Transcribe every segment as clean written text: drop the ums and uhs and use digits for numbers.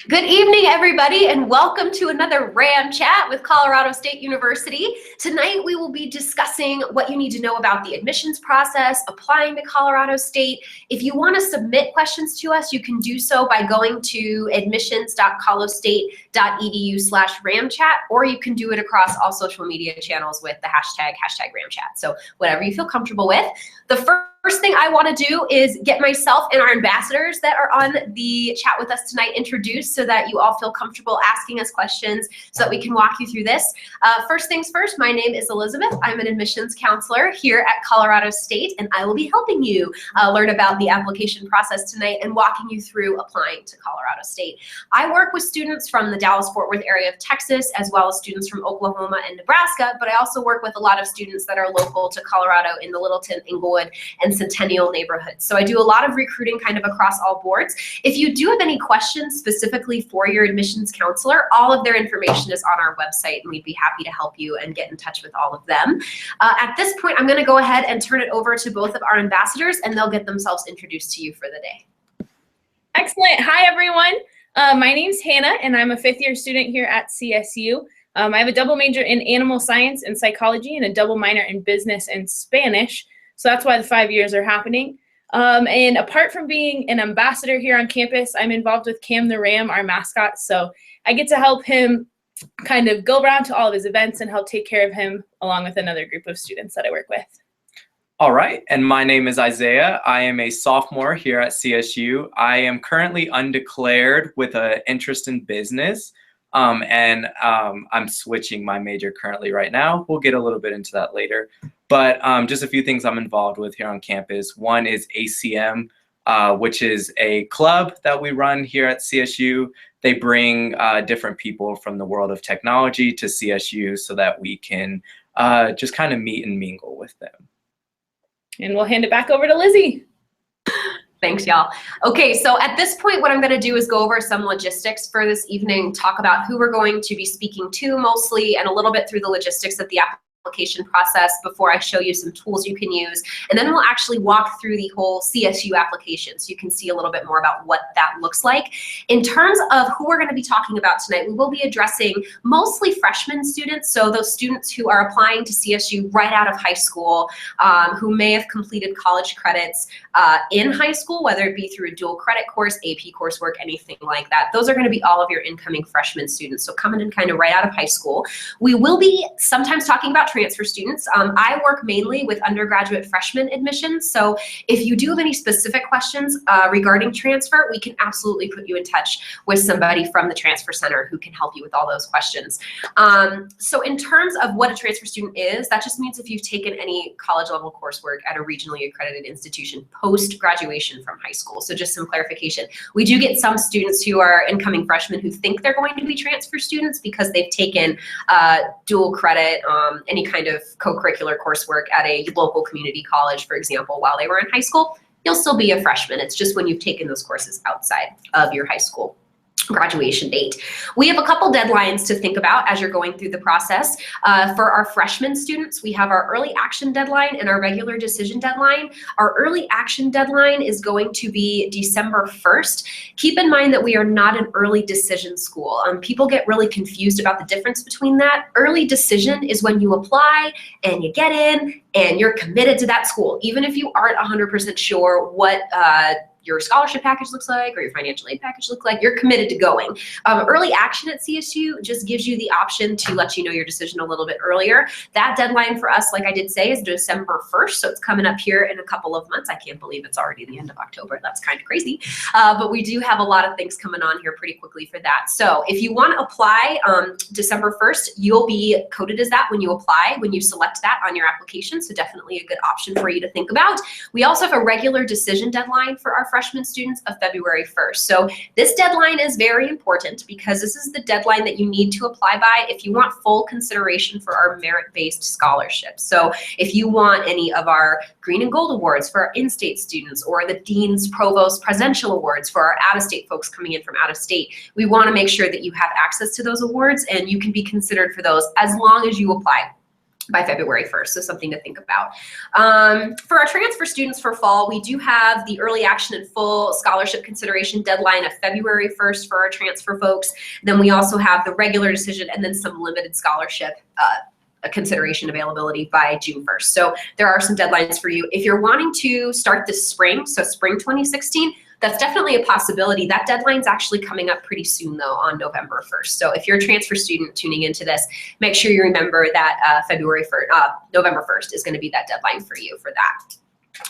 Good evening, everybody, and welcome to another RAM Chat with Colorado State University. Tonight, we will be discussing what you need to know about the admissions process, applying to Colorado State. If you want to submit questions to us, you can do so by going to admissions.colostate.edu/ramchat, or you can do it across all social media channels with the hashtag #RamChat. So whatever you feel comfortable with. The first thing I want to do is get myself and our ambassadors that are on the chat with us tonight introduced so that you all feel comfortable asking us questions so that we can walk you through this. First things first, my name is Elizabeth. I'm an admissions counselor here at Colorado State, and I will be helping you learn about the application process tonight and walking you through applying to Colorado State. I work with students from the Dallas-Fort Worth area of Texas, as well as students from Oklahoma and Nebraska, but I also work with a lot of students that are local to Colorado in the Littleton, Inglewood, and Centennial neighborhoods. So I do a lot of recruiting kind of across all boards. If you do have any questions specifically for your admissions counselor, all of their information is on our website, and we'd be happy to help you and get in touch with all of them. At this point, I'm going to go ahead and turn it over to both of our ambassadors, and they'll get themselves introduced to you for the day. Excellent. Hi, everyone. My name's Hannah, and I'm a fifth-year student here at CSU. I have a double major in animal science and psychology and a double minor in business and Spanish. So that's why the 5 years are happening. And apart from being an ambassador here on campus, I'm involved with Cam the Ram, our mascot. So I get to help him kind of go around to all of his events and help take care of him along with another group of students that I work with. All right, and my name is Isaiah. I am a sophomore here at CSU. I am currently undeclared with an interest in business, and I'm switching my major currently right now. We'll get a little bit into that later. But just a few things I'm involved with here on campus. One is ACM, which is a club that we run here at CSU. They bring different people from the world of technology to CSU so that we can just kind of meet and mingle with them. And we'll hand it back over to Lizzie. Thanks, y'all. Okay, so at this point, what I'm going to do is go over some logistics for this evening, talk about who we're going to be speaking to mostly, and a little bit through the logistics of the application process before I show you some tools you can use. And then we'll actually walk through the whole CSU application so you can see a little bit more about what that looks like. In terms of who we're going to be talking about tonight, we will be addressing mostly freshman students, so those students who are applying to CSU right out of high school, who may have completed college credits in high school, whether it be through a dual credit course, AP coursework, anything like that. Those are going to be all of your incoming freshman students, so coming in kind of right out of high school. We will be sometimes talking about transfer students. I work mainly with undergraduate freshman admissions, so if you do have any specific questions regarding transfer, we can absolutely put you in touch with somebody from the transfer center who can help you with all those questions. So in terms of what a transfer student is, that just means if you've taken any college level coursework at a regionally accredited institution post-graduation from high school. So just some clarification. We do get some students who are incoming freshmen who think they're going to be transfer students because they've taken dual credit, any kind of co-curricular coursework at a local community college, for example, while they were in high school. You'll still be a freshman. It's just when you've taken those courses outside of your high school graduation date. We have a couple deadlines to think about as you're going through the process. For our freshman students, we have our early action deadline and our regular decision deadline. Our early action deadline is going to be December 1st. Keep in mind that we are not an early decision school. People get really confused about the difference between that. Early decision is when you apply and you get in and you're committed to that school, even if you aren't 100% sure what your scholarship package looks like or your financial aid package looks like, you're committed to going. Early action at CSU just gives you the option to let you know your decision a little bit earlier. That deadline for us, like I did say, is December 1st, so it's coming up here in a couple of months. I can't believe it's already the end of October. That's kind of crazy, but we do have a lot of things coming on here pretty quickly for that. So if you want to apply December 1st, you'll be coded as that when you apply, when you select that on your application, so definitely a good option for you to think about. We also have a regular decision deadline for our freshman students of February 1st. So this deadline is very important because this is the deadline that you need to apply by if you want full consideration for our merit-based scholarships. So if you want any of our Green and Gold Awards for our in-state students or the Dean's Provost Presidential Awards for our out-of-state folks coming in from out of state, we want to make sure that you have access to those awards and you can be considered for those as long as you apply. by February 1st, so something to think about. For our transfer students for fall, we do have the early action and full scholarship consideration deadline of February 1st for our transfer folks. Then we also have the regular decision and then some limited scholarship consideration availability by June 1st. So there are some deadlines for you. If you're wanting to start this spring, so spring 2016, that's definitely a possibility. That deadline's actually coming up pretty soon though, on November 1st. So if you're a transfer student tuning into this, make sure you remember that November 1st is going to be that deadline for you for that.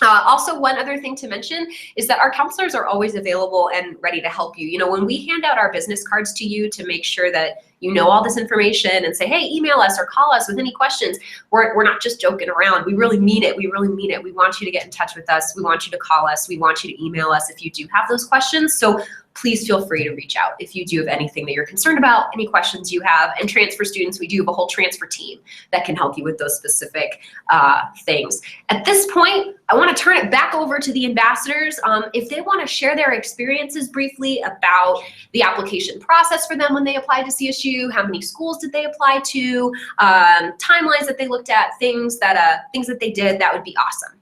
Also, one other thing to mention is that our counselors are always available and ready to help you. You know, when we hand out our business cards to you to make sure that you know all this information and say, hey, email us or call us with any questions, we're not just joking around. We really mean it. We really mean it. We want you to get in touch with us. We want you to call us. We want you to email us if you do have those questions. So please feel free to reach out if you do have anything that you're concerned about, any questions you have. And transfer students, we do have a whole transfer team that can help you with those specific things. At this point, I want to turn it back over to the ambassadors. If they want to share their experiences briefly about the application process for them when they applied to CSU, how many schools did they apply to, timelines that they looked at, things that they did, that would be awesome.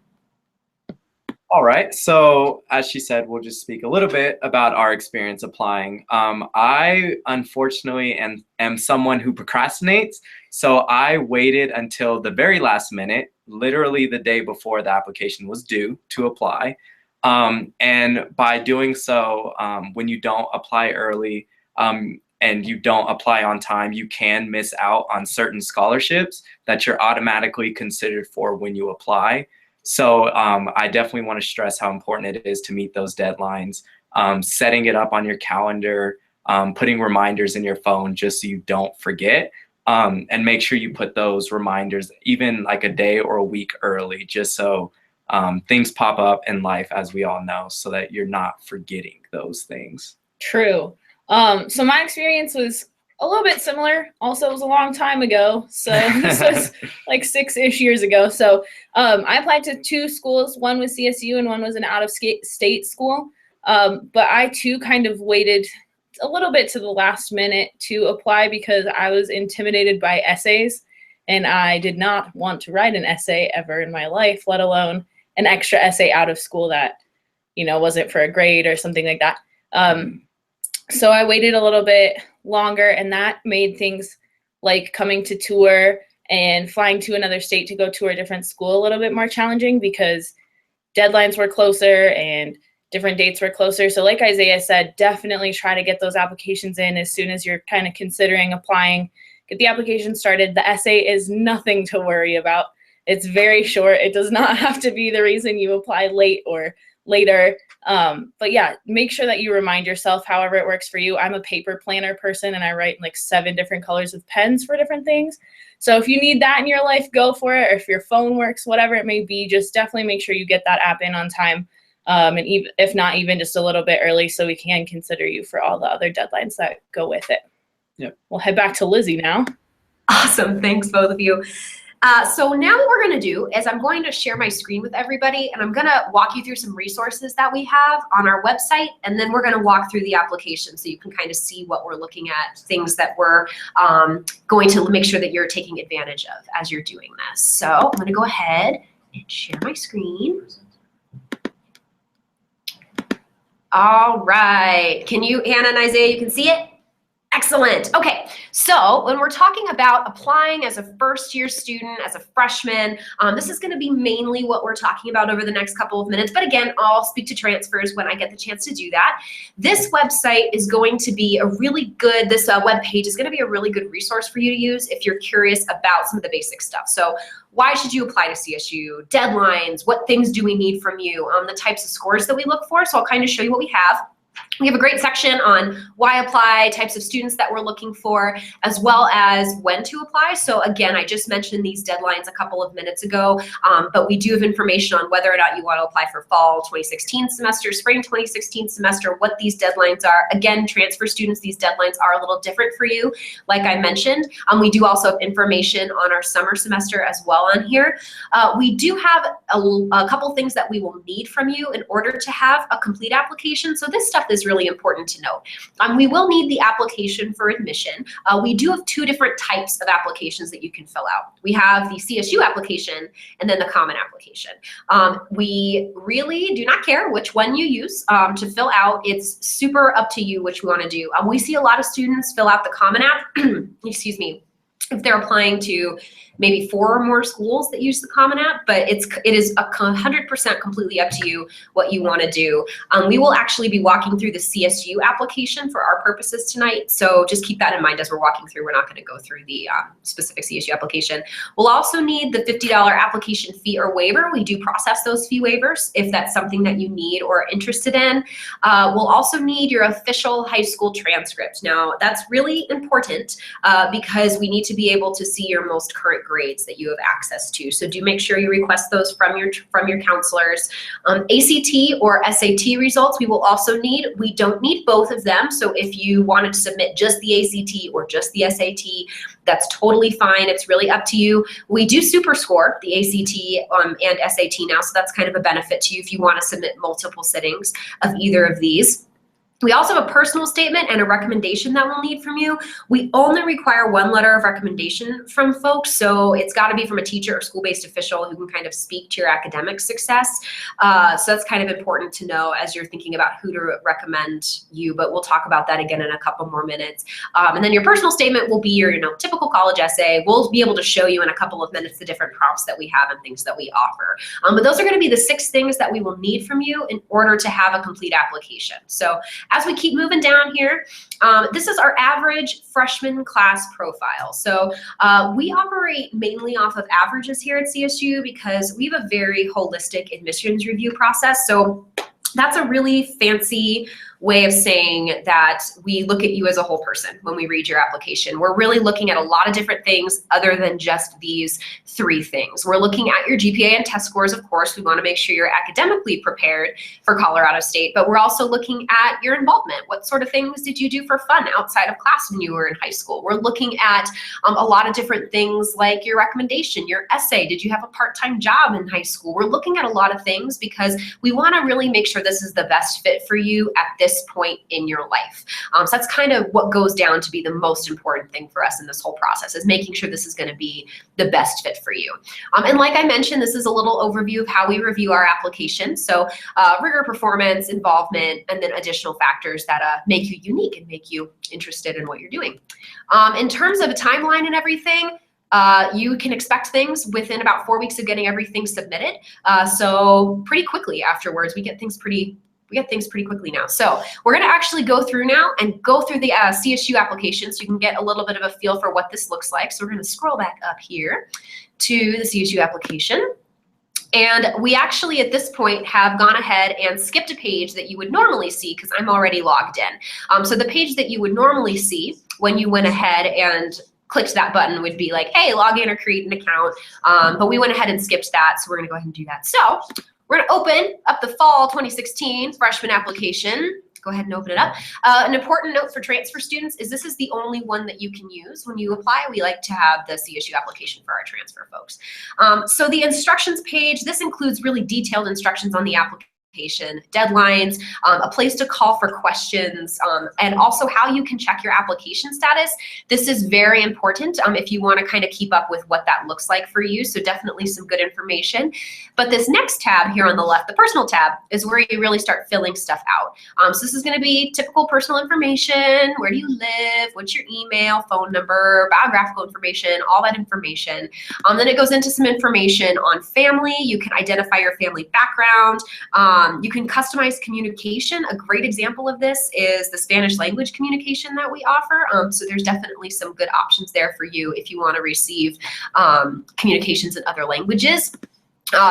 All right, so as she said, we'll just speak a little bit about our experience applying. I unfortunately am someone who procrastinates, so I waited until the very last minute, literally the day before the application was due, to apply. And by doing so, when you don't apply early and you don't apply on time, you can miss out on certain scholarships that you're automatically considered for when you apply. So I definitely want to stress how important it is to meet those deadlines, setting it up on your calendar, putting reminders in your phone just so you don't forget, and make sure you put those reminders even like a day or a week early, just so things pop up in life, as we all know, so that you're not forgetting those things. True. So my experience was a little bit similar. Also, it was a long time ago. So this was like 6-ish years ago. So I applied to 2 schools. One was CSU and one was an out-of-state school. But I too kind of waited a little bit to the last minute to apply because I was intimidated by essays. And I did not want to write an essay ever in my life, let alone an extra essay out of school that, you know, wasn't for a grade or something like that. So I waited a little bit longer, and that made things like coming to tour and flying to another state to go tour a different school a little bit more challenging because deadlines were closer and different dates were closer. So like Isaiah said, definitely try to get those applications in as soon as you're kind of considering applying. Get the application started. The essay is nothing to worry about. It's very short. It does not have to be the reason you apply late or later. But yeah, make sure that you remind yourself however it works for you. I'm a paper planner person and I write in like 7 different colors with pens for different things. So if you need that in your life, go for it. Or if your phone works, whatever it may be, just definitely make sure you get that app in on time. And even, if not, even just a little bit early so we can consider you for all the other deadlines that go with it. Yep. We'll head back to Lizzie now. Awesome, thanks both of you. So now what we're gonna do is I'm going to share my screen with everybody and I'm gonna walk you through some resources that we have on our website, and then we're gonna walk through the application so you can kind of see what we're looking at, things that we're going to make sure that you're taking advantage of as you're doing this. So I'm gonna go ahead and share my screen. All right, can you, Hannah and Isaiah, you can see it? Excellent. Okay, so when we're talking about applying as a first-year student, as a freshman, this is going to be mainly what we're talking about over the next couple of minutes. But again, I'll speak to transfers when I get the chance to do that. This website is going to be a really good, this web page is going to be a really good resource for you to use if you're curious about some of the basic stuff. So why should you apply to CSU? Deadlines, what things do we need from you? The types of scores that we look for. So I'll kind of show you what we have. We have a great section on why apply, types of students that we're looking for, as well as when to apply. So again, I just mentioned these deadlines a couple of minutes ago, but we do have information on whether or not you want to apply for fall 2016 semester, spring 2016 semester, what these deadlines are. Again, transfer students, these deadlines are a little different for you, like I mentioned. We do also have information on our summer semester as well on here. We do have a couple things that we will need from you in order to have a complete application. So this stuff is is really important to note. We will need the application for admission. We do have 2 different types of applications that you can fill out. We have the CSU application and then the common application. We really do not care which one you use to fill out. It's super up to you which you want to do. We see a lot of students fill out the common app, excuse me, if they're applying to maybe 4 or more schools that use the common app, but it is 100% completely up to you what you want to do. We will actually be walking through the CSU application for our purposes tonight, so just keep that in mind as we're walking through. We're not going to go through the specific CSU application. We'll also need the $50 application fee or waiver. We do process those fee waivers if that's something that you need or are interested in. We'll also need your official high school transcript. Now, that's really important because we need to be able to see your most current grades that you have access to. So do make sure you request those from your counselors. ACT or SAT results we will also need. We don't need both of them. So if you wanted to submit just the ACT or just the SAT, that's totally fine. It's really up to you. We do super score the ACT and SAT now, so that's kind of a benefit to you if you want to submit multiple sittings of either of these. We also have a personal statement and a recommendation that we'll need from you. We only require 1 letter of recommendation from folks, so it's got to be from a teacher or school-based official who can kind of speak to your academic success. So that's kind of important to know as you're thinking about who to recommend you, but we'll talk about that again in a couple more minutes. And then your personal statement will be your typical college essay. We'll be able to show you in a couple of minutes the different prompts that we have and things that we offer. But those are going to be the 6 things that we will need from you in order to have a complete application. So as we keep moving down here, this is our average freshman class profile. So we operate mainly off of averages here at CSU because we have a very holistic admissions review process. So that's a really fancy way of saying that we look at you as a whole person when we read your application. We're really looking at a lot of different things other than just these 3 things. We're looking at your GPA and test scores, of course. We want to make sure you're academically prepared for Colorado State, but we're also looking at your involvement. What sort of things did you do for fun outside of class when you were in high school? We're looking at a lot of different things like your recommendation, your essay. Did you have a part-time job in high school? We're looking at a lot of things because we want to really make sure this is the best fit for you at this point in your life. So that's kind of what goes down to be the most important thing for us in this whole process, is making sure this is going to be the best fit for you. And like I mentioned, this is a little overview of how we review our application. So rigor, performance, involvement, and then additional factors that make you unique and make you interested in what you're doing. In terms of a timeline and everything, you can expect things within about 4 weeks of getting everything submitted. So pretty quickly afterwards, we get things pretty quickly now. So we're going to actually go through now and go through the CSU application so you can get a little bit of a feel for what this looks like. So we're going to scroll back up here to the CSU application. And we actually at this point have gone ahead and skipped a page that you would normally see because I'm already logged in. So the page that you would normally see when you went ahead and clicked that button would be like, hey, log in or create an account. But we went ahead and skipped that, so we're going to go ahead and do that. So we're going to open up the fall 2016 freshman application. Go ahead and open it up. An important note for transfer students is this is the only one that you can use when you apply. We like to have the CSU application for our transfer folks. So the instructions page, this includes really detailed instructions on the application, deadlines, a place to call for questions, and also how you can check your application status. This is very important if you want to kind of keep up with what that looks like for you. So definitely some good information. But this next tab here on the left, the personal tab, is where you really start filling stuff out. So this is going to be typical personal information. Where do you live? What's your email, phone number, biographical information, all that information. Then it goes into some information on family. You can identify your family background. You can customize communication. A great example of this is the Spanish language communication that we offer. So there's definitely some good options there for you if you want to receive communications in other languages.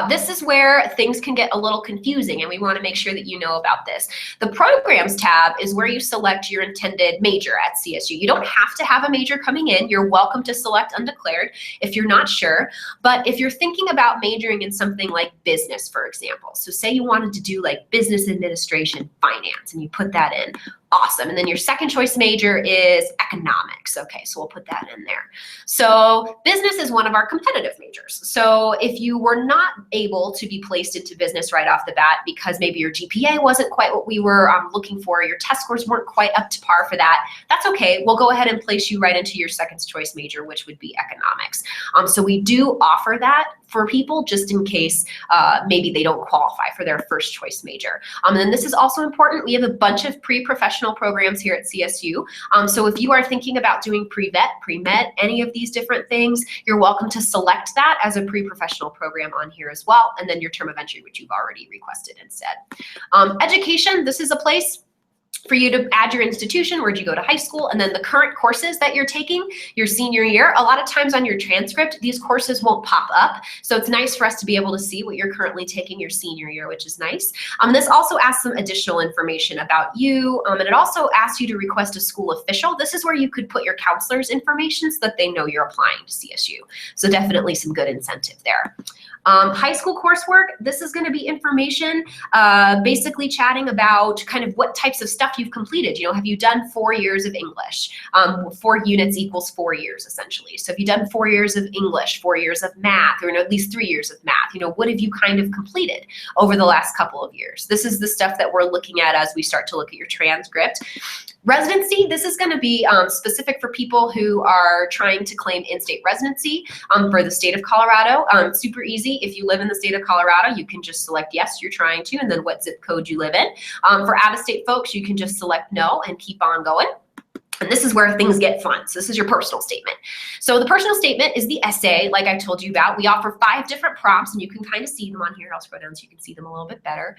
This is where things can get a little confusing, and we want to make sure that you know about this. The Programs tab is where you select your intended major at CSU. You don't have to have a major coming in. You're welcome to select undeclared if you're not sure. But if you're thinking about majoring in something like business, for example, so say you wanted to do like business administration, finance, and you put that in, Awesome. And then your second choice major is economics. Okay, so we'll put that in there. So business is one of our competitive majors. So if you were not able to be placed into business right off the bat because maybe your GPA wasn't quite what we were looking for, your test scores weren't quite up to par for that, that's okay. We'll go ahead and place you right into your second choice major, which would be economics. So we do offer that for people just in case maybe they don't qualify for their first choice major. And then this is also important. We have a bunch of pre-professional programs here at CSU. So if you are thinking about doing pre-vet, pre-med, any of these different things, you're welcome to select that as a pre-professional program on here as well. And then your term of entry, which you've already requested instead. Education, this is a place for you to add your institution, where'd you go to high school, and then the current courses that you're taking your senior year. A lot of times on your transcript, these courses won't pop up. So it's nice for us to be able to see what you're currently taking your senior year, which is nice. This also asks some additional information about you, and it also asks you to request a school official. This is where you could put your counselor's information so that they know you're applying to CSU. So definitely some good incentive there. High school coursework, this is going to be information basically chatting about kind of what types of stuff you've completed. You know, have you done 4 years of English? 4 units equals 4 years essentially. So have you done 4 years of English, 4 years of math, or at least 3 years of math? You know, what have you kind of completed over the last couple of years? This is the stuff that we're looking at as we start to look at your transcript. Residency, this is going to be specific for people who are trying to claim in-state residency for the state of Colorado. Super easy. If you live in the state of Colorado, you can just select yes, you're trying to, and then what zip code you live in. For out-of-state folks, you can just select no and keep on going. And this is where things get fun. So this is your personal statement. So the personal statement is the essay, like I told you about. We offer 5 different prompts, and you can kind of see them on here. I'll scroll down so you can see them a little bit better.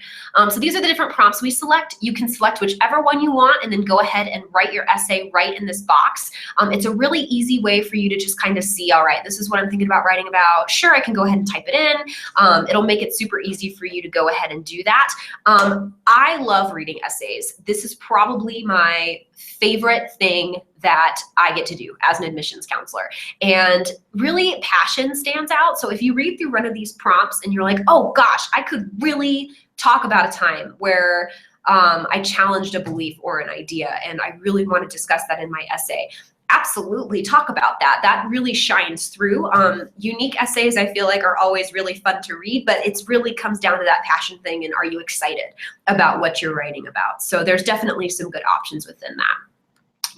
So these are the different prompts we select. You can select whichever one you want and then go ahead and write your essay right in this box. It's a really easy way for you to just kind of see, all right, this is what I'm thinking about writing about. Sure, I can go ahead and type it in. It'll make it super easy for you to go ahead and do that. I love reading essays. This is probably my favorite thing that I get to do as an admissions counselor. And really, passion stands out. So if you read through one of these prompts and you're like, oh gosh, I could really talk about a time where I challenged a belief or an idea, and I really want to discuss that in my essay. Absolutely talk about that. That really shines through. Unique essays, I feel like, are always really fun to read, but it really comes down to that passion thing, and are you excited about what you're writing about? So there's definitely some good options within that.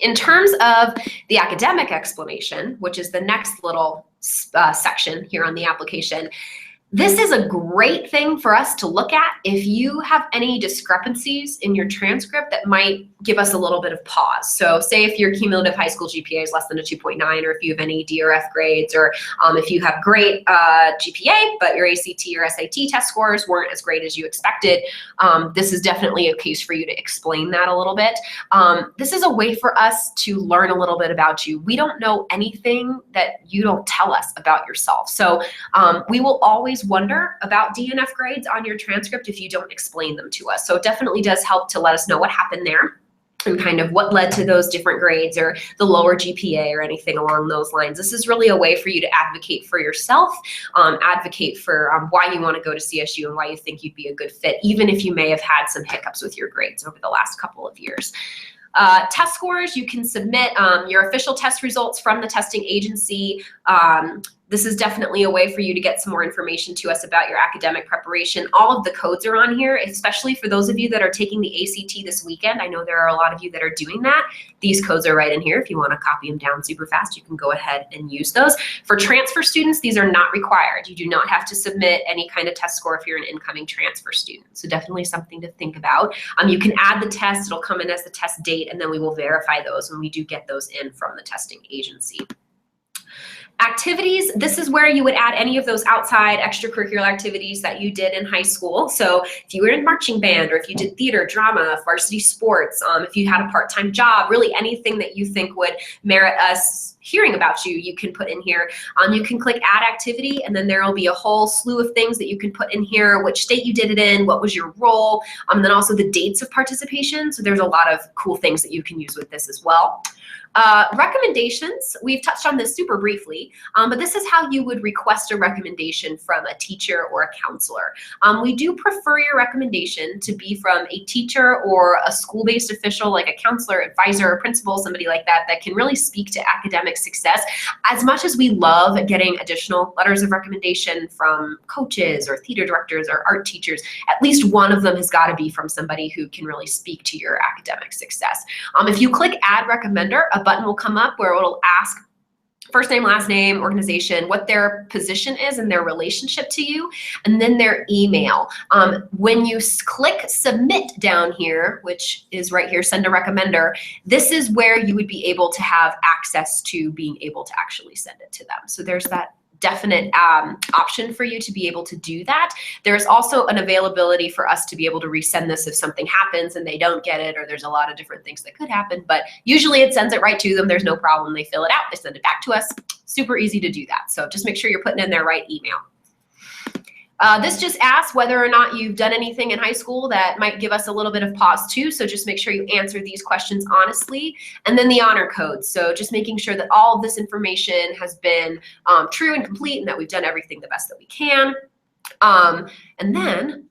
In terms of the academic explanation, which is the next little section here on the application, this is a great thing for us to look at if you have any discrepancies in your transcript that might give us a little bit of pause. So say if your cumulative high school GPA is less than a 2.9, or if you have any D or F grades, or if you have great GPA, but your ACT or SAT test scores weren't as great as you expected, this is definitely a case for you to explain that a little bit. This is a way for us to learn a little bit about you. We don't know anything that you don't tell us about yourself. So we will always wonder about D and F grades on your transcript if you don't explain them to us. So it definitely does help to let us know what happened there and kind of what led to those different grades or the lower GPA or anything along those lines. This is really a way for you to advocate for yourself, advocate for why you want to go to CSU and why you think you'd be a good fit, even if you may have had some hiccups with your grades over the last couple of years. Test scores, you can submit your official test results from the testing agency. This is definitely a way for you to get some more information to us about your academic preparation. All of the codes are on here, especially for those of you that are taking the ACT this weekend. I know there are a lot of you that are doing that. These codes are right in here. If you want to copy them down super fast, you can go ahead and use those. For transfer students, these are not required. You do not have to submit any kind of test score if you're an incoming transfer student. So definitely something to think about. You can add the test. It'll come in as the test date, and then we will verify those when we do get those in from the testing agency. Activities, this is where you would add any of those outside extracurricular activities that you did in high school. So if you were in marching band, or if you did theater, drama, varsity sports, if you had a part-time job, really anything that you think would merit us hearing about you, you can put in here. You can click add activity, and then there will be a whole slew of things that you can put in here, which state you did it in, what was your role, and then also the dates of participation. So there's a lot of cool things that you can use with this as well. Recommendations, we've touched on this super briefly, but this is how you would request a recommendation from a teacher or a counselor. We do prefer your recommendation to be from a teacher or a school-based official like a counselor, advisor, or principal, somebody like that, that can really speak to academic success. As much as we love getting additional letters of recommendation from coaches or theater directors or art teachers, at least one of them has got to be from somebody who can really speak to your academic success. If you click add recommender, a button will come up where it'll ask first name, last name, organization, what their position is and their relationship to you, and then their email. When you click submit down here, which is right here, send a recommender, this is where you would be able to have access to being able to actually send it to them. So there's that definite option for you to be able to do that. There's also an availability for us to be able to resend this if something happens and they don't get it, or there's a lot of different things that could happen, but usually it sends it right to them. There's no problem. They fill it out, they send it back to us. Super easy to do that. So just make sure you're putting in their right email. This just asks whether or not you've done anything in high school that might give us a little bit of pause too. So just make sure you answer these questions honestly. And then the honor code. So just making sure that all of this information has been true and complete, and that we've done everything the best that we can. And then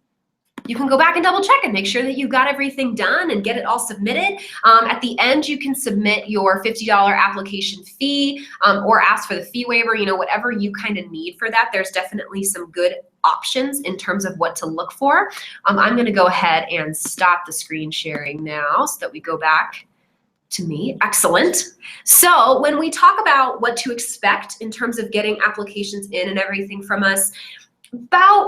you can go back and double check and make sure that you got everything done and get it all submitted. At the end, you can submit your $50 application fee or ask for the fee waiver, you know, whatever you kind of need for that. There's definitely some good options in terms of what to look for. I'm going to go ahead and stop the screen sharing now so that we go back to me. Excellent. So when we talk about what to expect in terms of getting applications in and everything from us,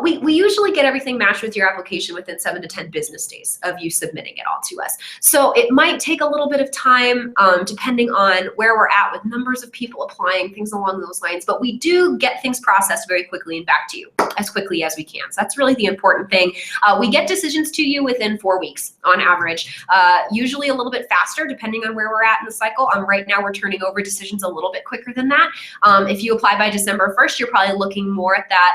we usually get everything matched with your application within 7 to 10 business days of you submitting it all to us. So it might take a little bit of time depending on where we're at with numbers of people applying, things along those lines, but we do get things processed very quickly and back to you as quickly as we can. So that's really the important thing. We get decisions to you within 4 weeks on average, usually a little bit faster depending on where we're at in the cycle. Right now we're turning over decisions a little bit quicker than that. If you apply by December 1st, you're probably looking more at that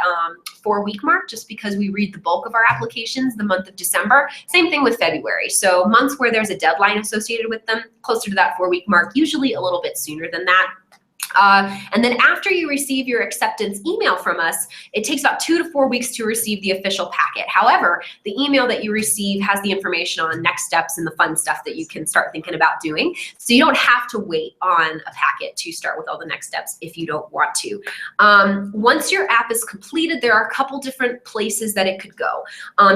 4-week mark, just because we read the bulk of our applications the month of December. Same thing with February. So months where there's a deadline associated with them, closer to that 4-week mark, usually a little bit sooner than that. And then after you receive your acceptance email from us, it takes about 2 to 4 weeks to receive the official packet. However, the email that you receive has the information on next steps and the fun stuff that you can start thinking about doing. So you don't have to wait on a packet to start with all the next steps if you don't want to. Once your app is completed, there are a couple different places that it could go.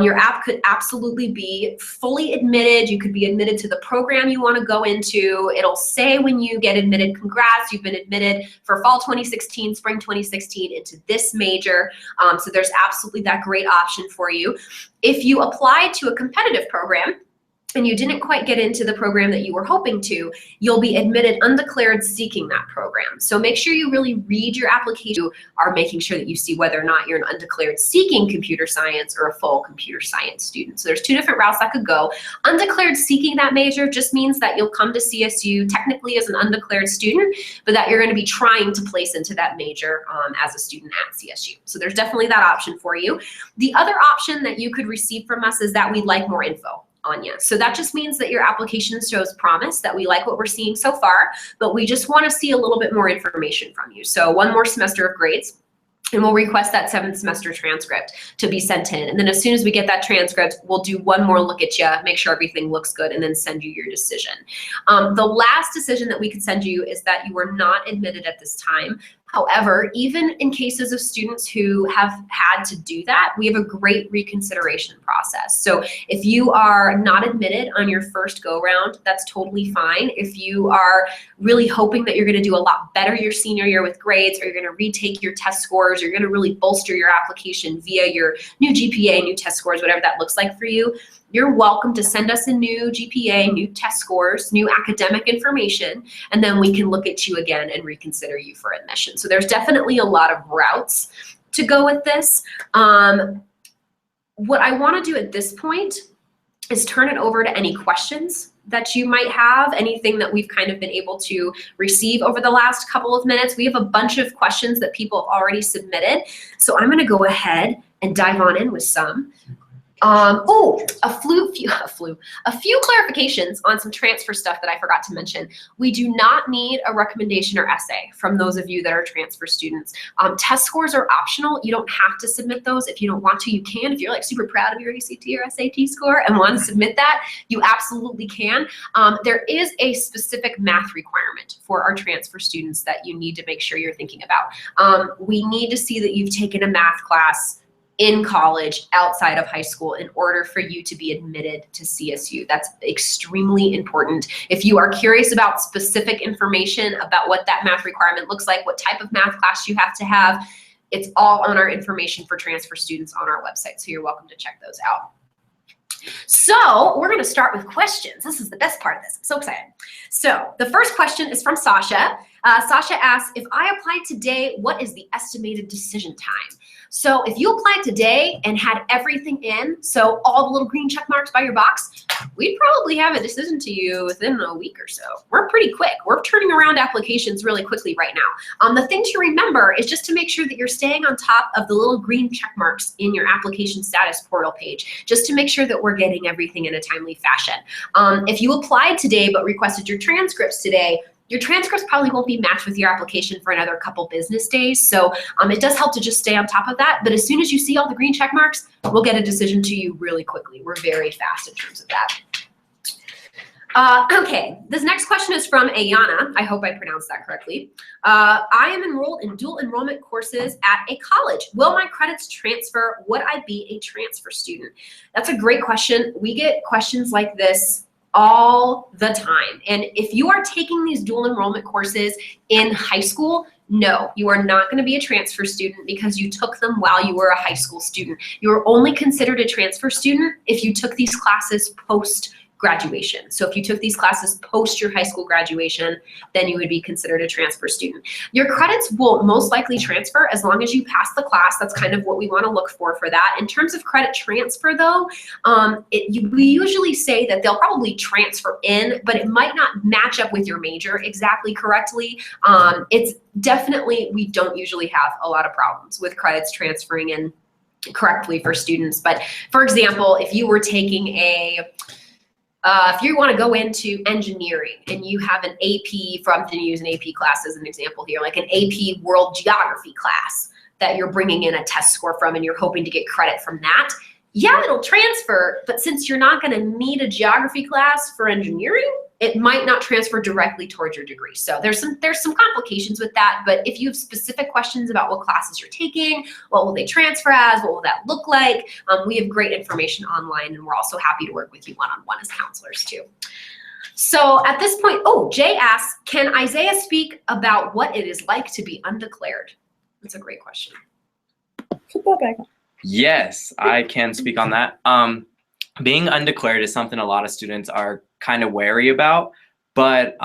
Your app could absolutely be fully admitted. You could be admitted to the program you want to go into. It'll say when you get admitted, congrats, you've been admitted for fall 2016, spring 2016 into this major. So there's absolutely that great option for you. If you applied to a competitive program and you didn't quite get into the program that you were hoping to, you'll be admitted undeclared seeking that program. So make sure you really read your application. You are making sure that you see whether or not you're an undeclared seeking computer science or a full computer science student. So there's 2 different routes that could go. Undeclared seeking that major just means that you'll come to CSU technically as an undeclared student, but that you're going to be trying to place into that major as a student at CSU. So there's definitely that option for you. The other option that you could receive from us is that we'd like more info on you. So that just means that your application shows promise, that we like what we're seeing so far, but we just want to see a little bit more information from you. So 1 more semester of grades, and we'll request that 7th semester transcript to be sent in. And then as soon as we get that transcript, we'll do 1 more look at you, make sure everything looks good, and then send you your decision. The last decision that we could send you is that you are not admitted at this time. However, even in cases of students who have had to do that, we have a great reconsideration process. So if you are not admitted on your first go round, that's totally fine. If you are really hoping that you're going to do a lot better your senior year with grades, or you're going to retake your test scores, you're going to really bolster your application via your new GPA, new test scores, whatever that looks like for you, you're welcome to send us a new GPA, new test scores, new academic information, and then we can look at you again and reconsider you for admission. So there's definitely a lot of routes to go with this. What I want to do at this point is turn it over to any questions that you might have, anything that we've kind of been able to receive over the last couple of minutes. We have a bunch of questions that people have already submitted. So I'm gonna go ahead and dive on in with some. A few clarifications on some transfer stuff that I forgot to mention. We do not need a recommendation or essay from those of you that are transfer students. Test scores are optional. You don't have to submit those. If you don't want to, you can. If you're like super proud of your ACT or SAT score and want to submit that, you absolutely can. There is a specific math requirement for our transfer students that you need to make sure you're thinking about. We need to see that you've taken a math class in college outside of high school in order for you to be admitted to CSU. That's extremely important. If you are curious about specific information about what that math requirement looks like, what type of math class you have to have, it's all on our information for transfer students on our website. So you're welcome to check those out. So we're gonna start with questions. This is the best part of this. I'm so excited. So the first question is from Sasha. Sasha asks, if I applied today, what is the estimated decision time? So if you applied today and had everything in, so all the little green check marks by your box, we'd probably have a decision to you within a week or so. We're pretty quick. We're turning around applications really quickly right now. The thing to remember is just to make sure that you're staying on top of the little green check marks in your application status portal page, just to make sure that we're getting everything in a timely fashion. If you applied today but requested your transcripts today, your transcripts probably won't be matched with your application for another couple business days. So it does help to just stay on top of that. But as soon as you see all the green check marks, we'll get a decision to you really quickly. We're very fast in terms of that. Okay, this next question is from Ayana. I hope I pronounced that correctly. I am enrolled in dual enrollment courses at a college. Will my credits transfer? Would I be a transfer student? That's a great question. We get questions like this all the time. And if you are taking these dual enrollment courses in high school, no, you are not going to be a transfer student because you took them while you were a high school student. You are only considered a transfer student if you took these classes post graduation. So if you took these classes post your high school graduation, then you would be considered a transfer student. Your credits will most likely transfer as long as you pass the class. That's kind of what we want to look for that. In terms of credit transfer though, we usually say that they'll probably transfer in, but it might not match up with your major exactly correctly. It's definitely, we don't usually have a lot of problems with credits transferring in correctly for students. But for example, if you were taking if you want to go into engineering and you have an AP I'm going to use an AP class as an example here, like an AP World Geography class that you're bringing in a test score from and you're hoping to get credit from that, yeah, it'll transfer, but since you're not going to need a geography class for engineering, it might not transfer directly towards your degree. So there's some complications with that, but if you have specific questions about what classes you're taking, what will they transfer as, what will that look like, we have great information online, and we're also happy to work with you one-on-one as counselors too. So at this point, Jay asks, can Isaiah speak about what it is like to be undeclared? That's a great question. Put that back on. Yes, I can speak on that. Being undeclared is something a lot of students are kind of wary about, but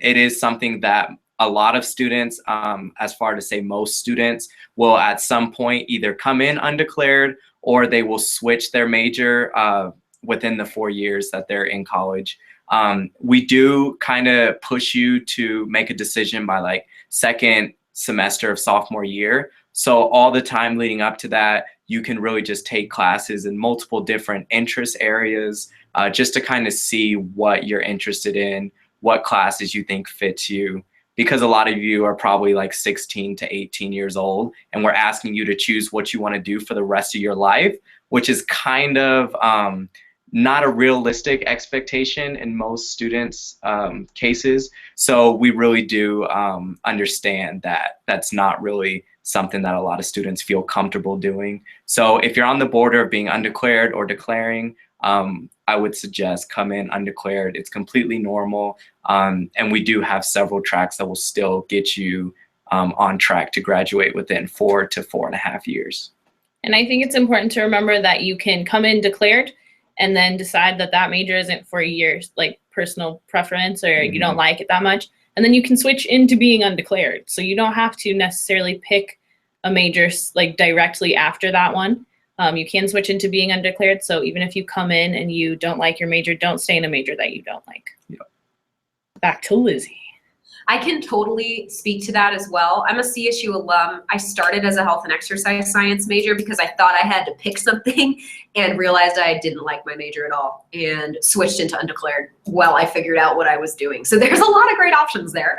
it is something that a lot of students, as far to say most students, will at some point either come in undeclared or they will switch their major within the 4 years that they're in college. We do kind of push you to make a decision by like second semester of sophomore year. So all the time leading up to that, you can really just take classes in multiple different interest areas just to kind of see what you're interested in, what classes you think fits you. Because a lot of you are probably like 16 to 18 years old, and we're asking you to choose what you want to do for the rest of your life, which is kind of not a realistic expectation in most students' cases. So we really do understand that that's not really something that a lot of students feel comfortable doing. So if you're on the border of being undeclared or declaring, I would suggest come in undeclared. It's completely normal. And we do have several tracks that will still get you on track to graduate within 4 to 4.5 years. And I think it's important to remember that you can come in declared and then decide that that major isn't for your like personal preference or you don't like it that much. And then you can switch into being undeclared. So you don't have to necessarily pick a major like directly after that one. You can switch into being undeclared. So even if you come in and you don't like your major, don't stay in a major that you don't like. Yep. Back to Lizzie. I can totally speak to that as well. I'm a CSU alum. I started as a health and exercise science major because I thought I had to pick something and realized I didn't like my major at all and switched into undeclared while I figured out what I was doing. So there's a lot of great options there.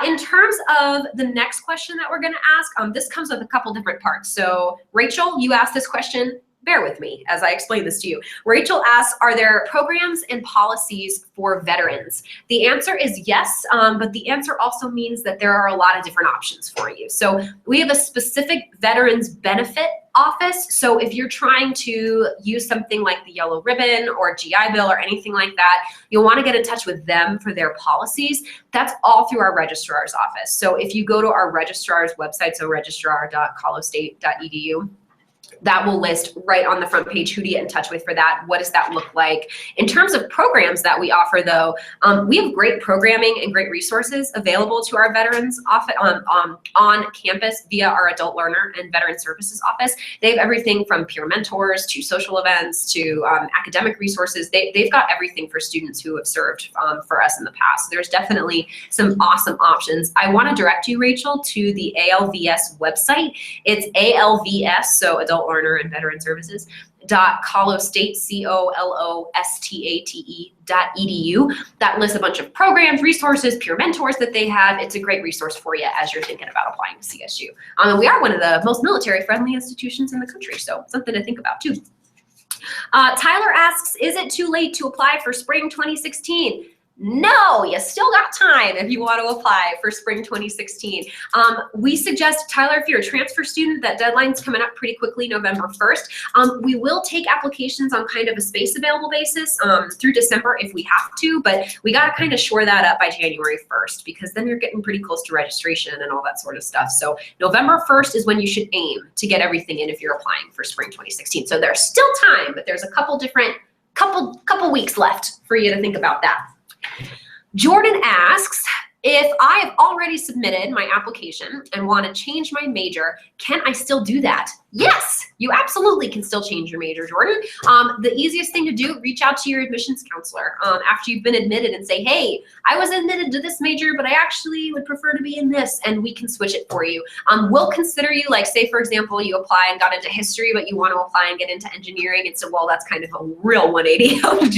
In terms of the next question that we're going to ask, this comes with a couple different parts. So Rachel, you asked this question. Bear with me as I explain this to you. Rachel asks, are there programs and policies for veterans? The answer is yes, but the answer also means that there are a lot of different options for you. So we have a specific veterans benefit office. So if you're trying to use something like the yellow ribbon or GI Bill or anything like that, you'll want to get in touch with them for their policies. That's all through our registrar's office. So if you go to our registrar's website, so registrar.colostate.edu, that will list right on the front page who to get in touch with for that. What does that look like? In terms of programs that we offer, though, we have great programming and great resources available to our veterans on campus via our adult learner and veteran services office. They have everything from peer mentors to social events to academic resources. They've got everything for students who have served for us in the past. There's definitely some awesome options. I want to direct you, Rachel, to the ALVS website. It's ALVS, so Adult Learner and Veteran Services, .colostate, COLOSTATE.edu. That lists a bunch of programs, resources, peer mentors that they have. It's a great resource for you as you're thinking about applying to CSU. And we are one of the most military-friendly institutions in the country, so something to think about too. Tyler asks, is it too late to apply for spring 2016? No, you still got time if you want to apply for spring 2016. We suggest, Tyler, if you're a transfer student, that deadline's coming up pretty quickly, November 1st. We will take applications on kind of a space available basis through December if we have to, but we got to kind of shore that up by January 1st because then you're getting pretty close to registration and all that sort of stuff. So November 1st is when you should aim to get everything in if you're applying for spring 2016. So there's still time, but there's a couple weeks left for you to think about that. Jordan asks, if I've already submitted my application and want to change my major, can I still do that? Yes, you absolutely can still change your major, Jordan. The easiest thing to do, reach out to your admissions counselor after you've been admitted and say, hey, I was admitted to this major, but I actually would prefer to be in this, and we can switch it for you. We'll consider you, like say for example, you apply and got into history, but you want to apply and get into engineering, and so, well, that's kind of a real 180 of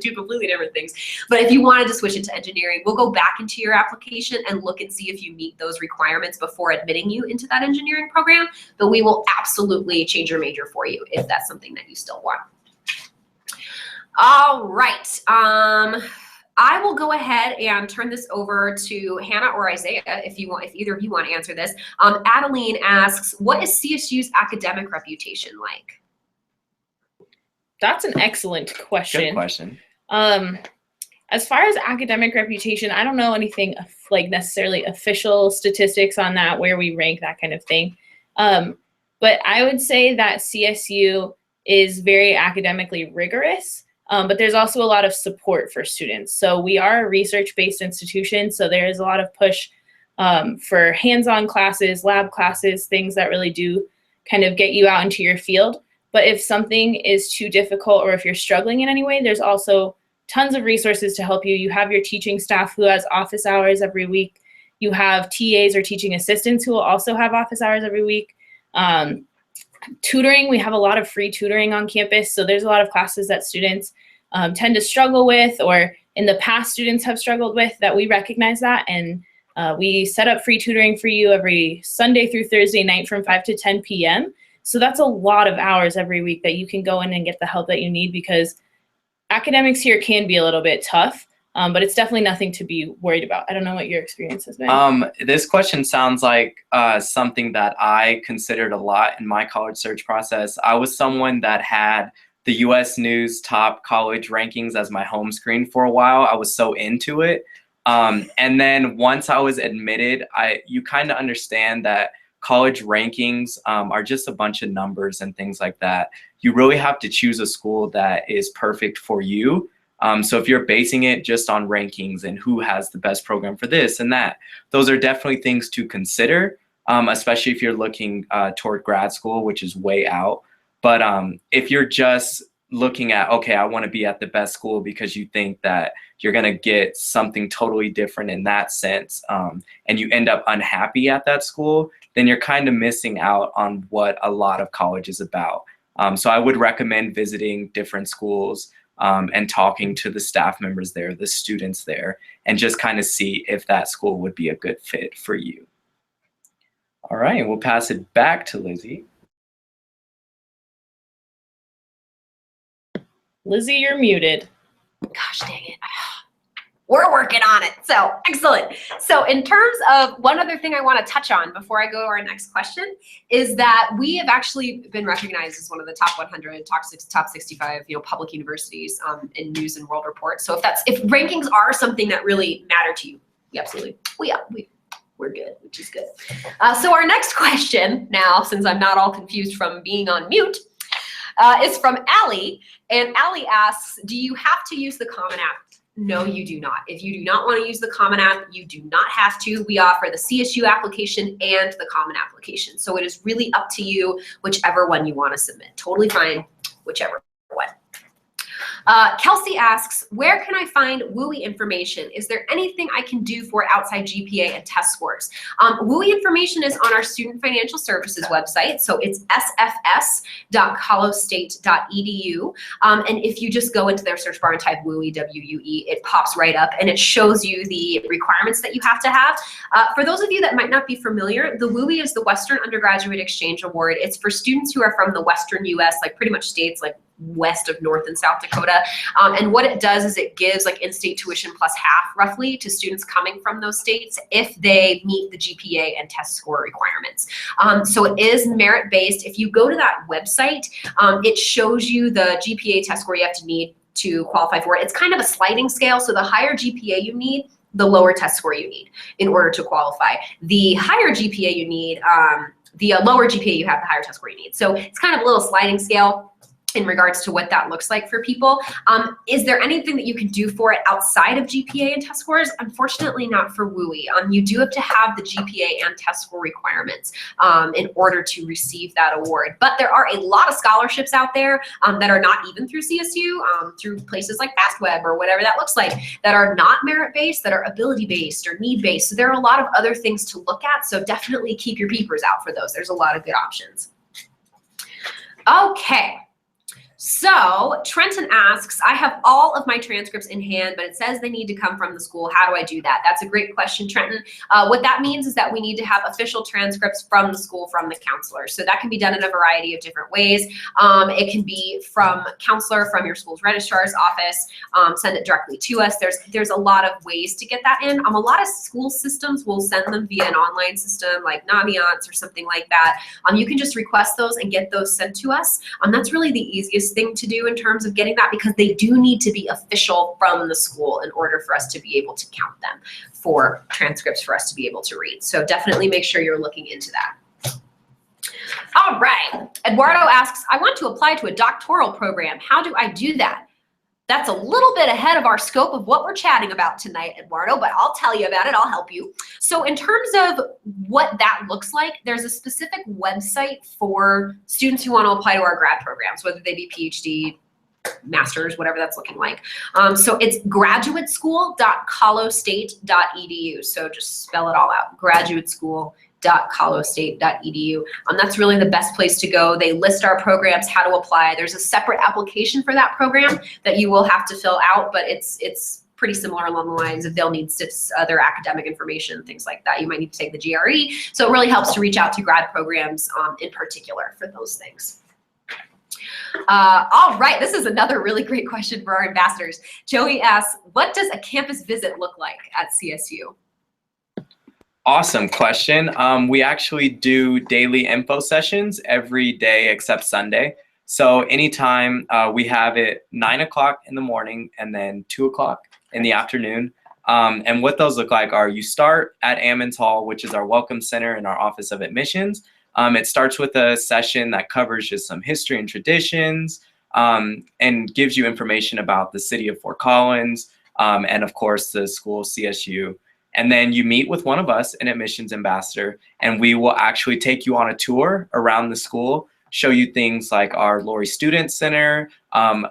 two completely different things. But if you wanted to switch it to engineering, we'll go back into your application and look and see if you meet those requirements before admitting you into that engineering program, but we will absolutely change your major for you if that's something that you still want. All right. I will go ahead and turn this over to Hannah or Isaiah if either of you want to answer this. Adeline asks, what is CSU's academic reputation like? That's an excellent question. Good question. As far as academic reputation, I don't know anything like necessarily official statistics on that, where we rank, that kind of thing. But I would say that CSU is very academically rigorous, but there's also a lot of support for students. So we are a research-based institution, so there is a lot of push for hands-on classes, lab classes, things that really do kind of get you out into your field. But if something is too difficult or if you're struggling in any way, there's also tons of resources to help you. You have your teaching staff who has office hours every week. You have TAs or teaching assistants who will also have office hours every week. Tutoring, we have a lot of free tutoring on campus. So there's a lot of classes that students tend to struggle with, or in the past students have struggled with, that we recognize that. And we set up free tutoring for you every Sunday through Thursday night from 5 to 10 p.m. So that's a lot of hours every week that you can go in and get the help that you need, because academics here can be a little bit tough, but it's definitely nothing to be worried about. I don't know what your experience has been. This question sounds like something that I considered a lot in my college search process. I was someone that had the U.S. News top college rankings as my home screen for a while. I was so into it. And then once I was admitted, you kind of understand that college rankings are just a bunch of numbers and things like that. You really have to choose a school that is perfect for you. So if you're basing it just on rankings and who has the best program for this and that, those are definitely things to consider, especially if you're looking toward grad school, which is way out. But if you're just looking at, okay, I want to be at the best school because you think that you're going to get something totally different in that sense, and you end up unhappy at that school, then you're kind of missing out on what a lot of college is about. So I would recommend visiting different schools and talking to the staff members there, the students there, and just kind of see if that school would be a good fit for you. All right, we'll pass it back to Lizzie. Lizzie, you're muted. Gosh dang it. We're working on it. So excellent. So in terms of one other thing I want to touch on before I go to our next question is that we have actually been recognized as one of the top 100, top 65, public universities in News and World Report. So if rankings are something that really matter to you, we're good, which is good. So our next question now, since I'm not all confused from being on mute, is from Allie. And Allie asks, do you have to use the Common App? No, you do not. If you do not want to use the Common App, you do not have to. We offer the CSU application and the Common application. So it is really up to you, whichever one you want to submit. Totally fine, whichever one. Kelsey asks, where can I find WUI information? Is there anything I can do for outside GPA and test scores? WUI information is on our Student Financial Services website. So it's sfs.colostate.edu. And if you just go into their search bar and type WUI, W-U-E, it pops right up and it shows you the requirements that you have to have. For those of you that might not be familiar, the WUI is the Western Undergraduate Exchange Award. It's for students who are from the Western US, like pretty much states like west of North and South Dakota. And what it does is it gives like in-state tuition plus half roughly to students coming from those states if they meet the GPA and test score requirements. So it is merit-based. If you go to that website, it shows you the GPA test score you have to need to qualify for it. It's kind of a sliding scale. So the higher GPA you need, the lower test score you need in order to qualify. The higher GPA you need, the lower GPA you have, the higher test score you need. So it's kind of a little sliding scale in regards to what that looks like for people. Is there anything that you can do for it outside of GPA and test scores? Unfortunately, not for WUI. You do have to have the GPA and test score requirements in order to receive that award. But there are a lot of scholarships out there that are not even through CSU, through places like FastWeb or whatever that looks like, that are not merit-based, that are ability-based or need-based. So there are a lot of other things to look at. So definitely keep your peepers out for those. There's a lot of good options. Okay. So Trenton asks, I have all of my transcripts in hand, but it says they need to come from the school. How do I do that? That's a great question, Trenton. What that means is that we need to have official transcripts from the school, from the counselor. So that can be done in a variety of different ways. It can be from counselor, from your school's registrar's office, send it directly to us. There's a lot of ways to get that in. A lot of school systems will send them via an online system like Naviance or something like that. You can just request those and get those sent to us. That's really the easiest thing to do in terms of getting that, because they do need to be official from the school in order for us to be able to count them for transcripts for us to be able to read. So definitely make sure you're looking into that. All right, Eduardo asks, I want to apply to a doctoral program. How do I do that? That's a little bit ahead of our scope of what we're chatting about tonight, Eduardo, but I'll tell you about it. I'll help you. So in terms of what that looks like, there's a specific website for students who want to apply to our grad programs, whether they be PhD, master's, whatever that's looking like. So it's graduateschool.colostate.edu. So just spell it all out, graduateschool.colostate.edu. That's really the best place to go. They list our programs, how to apply. There's a separate application for that program that you will have to fill out, but it's pretty similar along the lines of they'll need other academic information, things like that. You might need to take the GRE. So it really helps to reach out to grad programs in particular for those things. All right, this is another really great question for our ambassadors. Joey asks, what does a campus visit look like at CSU? Awesome question. We actually do daily info sessions every day except Sunday. So anytime we have it 9 o'clock in the morning and then 2 o'clock in the afternoon. And what those look like are, you start at Ammons Hall, which is our welcome center in our Office of Admissions. It starts with a session that covers just some history and traditions and gives you information about the city of Fort Collins and of course the school CSU. And then you meet with one of us, an admissions ambassador, and we will actually take you on a tour around the school. show you things like our Lori Student Center.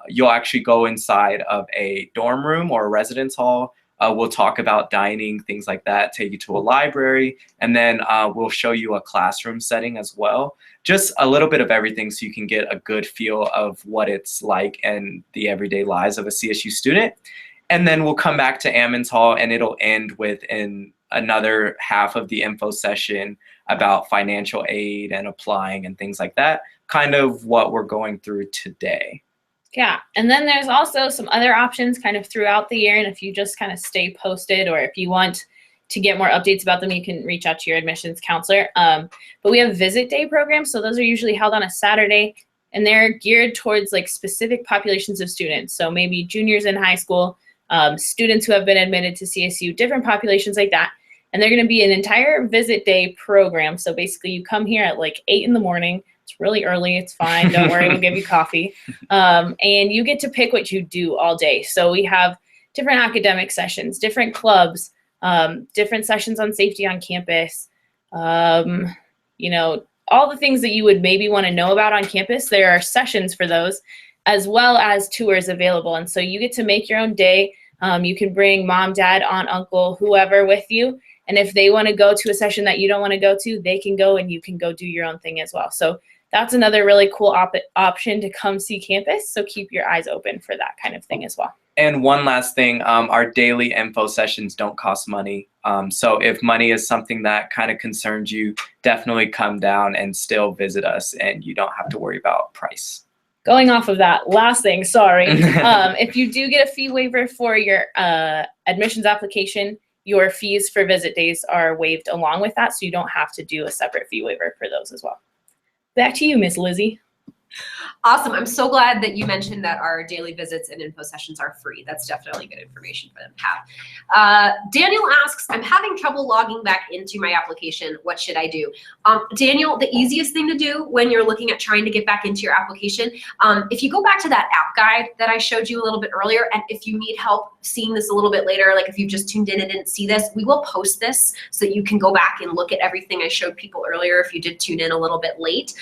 You'll actually go inside of a dorm room or a residence hall. We'll talk about dining, things like that, take you to a library, and then we'll show you a classroom setting as well. Just a little bit of everything so you can get a good feel of what it's like and the everyday lives of a CSU student. And then we'll come back to Ammons Hall, and it'll end with another half of the info session about financial aid and applying and things like that, kind of what we're going through today. Yeah, and then there's also some other options kind of throughout the year, and if you just kind of stay posted, or if you want to get more updates about them, you can reach out to your admissions counselor. But we have visit day programs, so those are usually held on a Saturday, and they're geared towards like specific populations of students. So maybe juniors in high school, students who have been admitted to CSU, different populations like that. And they're going to be an entire visit day program. So basically you come here at like 8 in the morning. It's really early. It's fine. Don't worry. We'll give you coffee. And you get to pick what you do all day. So we have different academic sessions, different clubs, different sessions on safety on campus. You know, all the things that you would maybe want to know about on campus. There are sessions for those, as well as tours available. And so you get to make your own day. You can bring mom, dad, aunt, uncle, whoever with you. And if they want to go to a session that you don't want to go to, they can go, and you can go do your own thing as well. So that's another really cool option to come see campus. So keep your eyes open for that kind of thing as well. And one last thing, our daily info sessions don't cost money. So if money is something that kind of concerns you, definitely come down and still visit us, and you don't have to worry about price. Going off of that, last thing, sorry. If you do get a fee waiver for your admissions application, your fees for visit days are waived along with that, so you don't have to do a separate fee waiver for those as well. Back to you, Miss Lizzie. Awesome. I'm so glad that you mentioned that our daily visits and info sessions are free. That's definitely good information for them to have. Daniel asks, I'm having trouble logging back into my application. What should I do? Daniel, the easiest thing to do when you're looking at trying to get back into your application, if you go back to that app guide that I showed you a little bit earlier, and if you need help seeing this a little bit later, like if you just tuned in and didn't see this, we will post this so that you can go back and look at everything I showed people earlier if you did tune in a little bit late.